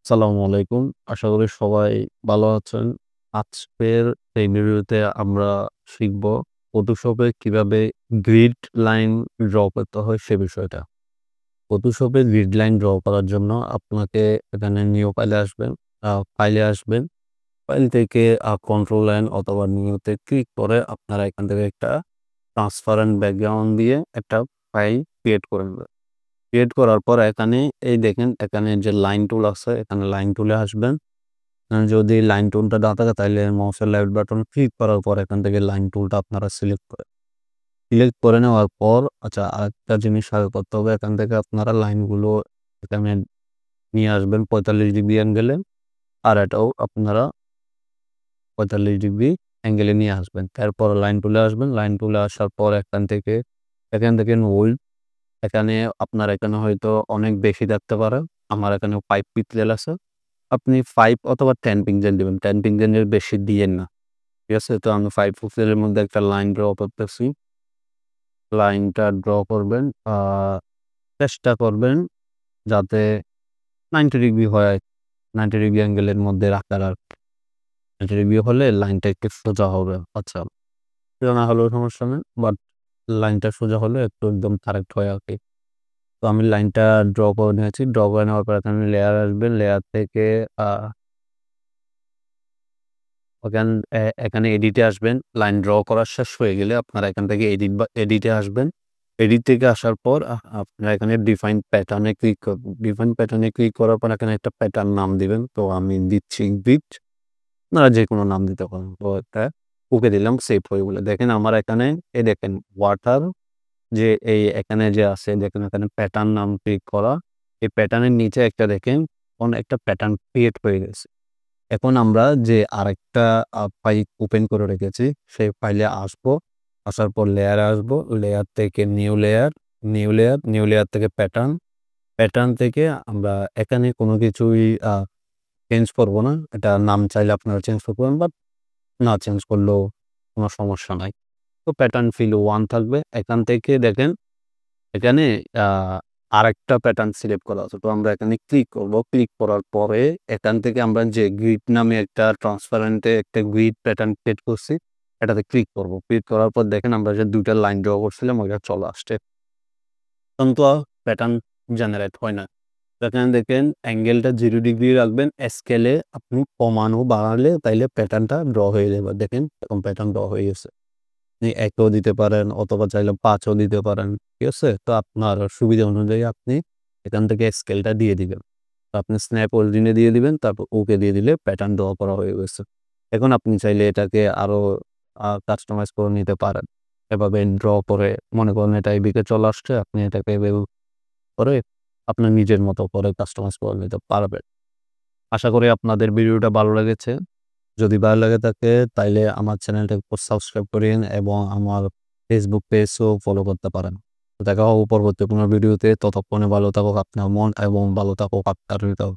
আসসালামু আলাইকুম। আশা করি সবাই ভালো আছেন। আজকের এই ভিডিওতে আমরা শিখব Photoshop-এ কিভাবে গ্রিড লাইন ড্র করতে হয় সে বিষয়টা। Photoshop-এ গ্রিড লাইন ড্র করার জন্য আপনাকে এখানে নিউ ফাইলে আসবেন। ফাইলে আসবেন। ফাইল থেকে কন্ট্রোল লাইন অথবা নিউতে ক্লিক করে আপনারা এখান থেকে একটা ট্রান্সপারেন্ট ব্যাকগ্রাউন্ড দিয়ে একটা ফাইল ক্রিয়েট করে নেবেন। ক্রিয়েট করার পর এখানে এই দেখেন এখানে যে লাইন টুল আছে এখানে লাইন টুলে আসবেন। যদি লাইন টুলটা না থাকে তাইলে মাউসের লেফট বাটন ক্লিক করার পর এখান থেকে লাইন টুলটা আপনারা সিলেক্ট করে নেওয়ার পর আচ্ছা আরেকটা জিনিস আগে করতে হবে এখান থেকে আপনারা লাইনগুলো এখানে নিয়ে আসবেন 45 ডিগ্রি অ্যাঙ্গেলে। আর এটাও আপনারা 45 ডিগ্রি অ্যাঙ্গেলে নিয়ে আসবেন। এরপর লাইন টুলে আসবেন। লাইন টুলে আসার পর এখান থেকে নোল্ড এখানে আপনার এখানে হয়তো অনেক বেশি থাকতে পারে। আমার এখানে 5 পিক্সেল আছে। আপনি 5 অথবা 10 পিক্সেল দিবেন। 10 পিক্সেলের বেশি দিয়েন না। ঠিক আছে? তো আমি 5 পিক্সেলের মধ্যে একটা লাইন ড্র করতেছি। লাইনটা ড্র করবেন। চেষ্টা করবেন যাতে 90 ডিগ্রি হয়। 90 ডিগ্রি অ্যাঙ্গেলের মধ্যে রাখার আর 90 ডিগ্রি হলে লাইনটা একটু সোজা হবে। আচ্ছা, সোজা না হলেও সমস্যা নেই। বাট লাইনটা সোজা হলে একটু একদম কারেক্ট হয় আরকি। তো আমি লাইনটা ড্র করে নিয়েছি। ড্র করে নেওয়ার পর এখানে লেয়ার আসবেন। লেয়ার থেকে আ ওখান এখানে এডিটে আসবেন। লাইন ড্র করা শেষ হয়ে গেলে আপনারা এখান থেকে এডিটে আসবেন। এডিট থেকে আসার পর আপনারা এখানে ডিফাইন প্যাটার্ন এ ক্লিক করবেন। ডিফাইন প্যাটার্ন এ ক্লিক করার পর এখানে একটা প্যাটার্ন নাম দিবেন। তো আমি দিচ্ছি গ্রিড। আপনারা যেকোনো নাম দিতে পারেন। তো একটা ওকে দিলাম সেভ হয়ে গেল। দেখেন আমার এখানে দেখেন ওয়াটার যে এখানে যে আছে দেখেন এখানে প্যাটার্ন নাম ক্লিক করা। এই প্যাটার্নের নিচে একটা দেখেন একটা প্যাটার্ন ক্রিয়েট হয়ে গেছে। এখন আমরা যে আরেকটা ফাইল ওপেন করে রেখেছি, সেই ফাইলে আসবো। আসার পর লেয়ারে আসবো। লেয়ার থেকে নিউ লেয়ার থেকে প্যাটার্ন। প্যাটার্ন থেকে আমরা এখানে কোনো কিছুই চেঞ্জ করব না। এটা নাম চাইলে আপনারা চেঞ্জ করতে পারেন বাট না চেঞ্জ করলেও কোনো সমস্যা নাই। তো প্যাটার্ন ফিল 1 থাকবে। এখান থেকে দেখেন এখানে আ আরেকটা প্যাটার্ন সিলেক্ট করা আছে। তো আমরা এখানে ক্লিক করব। ক্লিক করার পরে এখান থেকে আমরা যে গ্রিড নামে একটা ট্রান্সপারেন্ট এ একটা গ্রিড প্যাটার্ন ক্রিয়েট করছি, এটাতে ক্লিক করব। ক্লিক করার পর দেখেন আমরা যে ২ টা লাইন ড্র করছিলাম ওইটা চলে আসছে। কিন্তু প্যাটার্ন জেনারেট হয় না। তো এখানে দেখেন অ্যাঙ্গেলটা 0 ডিগ্রি রাখবেন। স্কেলে আপনি কমানো বাড়ালে তাইলে প্যাটার্নটা ড্র হয়ে যাবে। দেখেন এরকম প্যাটার্ন ড্র হয়ে গেছে। আপনি ১ ও দিতে পারেন অথবা চাইলে ৫ ও দিতে পারেন। ঠিক আছে? তো আপনার সুবিধা অনুযায়ী আপনি এখান থেকে স্কেলটা দিয়ে দিবেন। তো আপনি স্ন্যাপ অরিজিন এ দিয়ে দিবেন। তারপর ওকে দিয়ে দিলে প্যাটার্ন ড্র করা হয়ে গেছে। এখন আপনি চাইলে এটাকে আরো কাস্টমাইজ করে নিতে পারেন। এভাবে ড্র করে মনে করেন এটা এদিকে চলে আসছে। আপনি এটাকে এভাবে করে আপনার নিজের মতো করে কাস্টমাইজ করে নিতে পারবেন। আশা করি আপনাদের ভিডিওটা ভালো লেগেছে। যদি ভালো লেগে থাকে তাইলে আমার চ্যানেলটাকে সাবস্ক্রাইব করিয়েন এবং আমার ফেসবুক পেজও ফলো করতে পারেন। তো দেখা হবে পরবর্তী কোনো ভিডিওতে। ততক্ষণে ভালো থাকুক আপনার মন এবং ভালো থাকুক আপনার হৃদয়।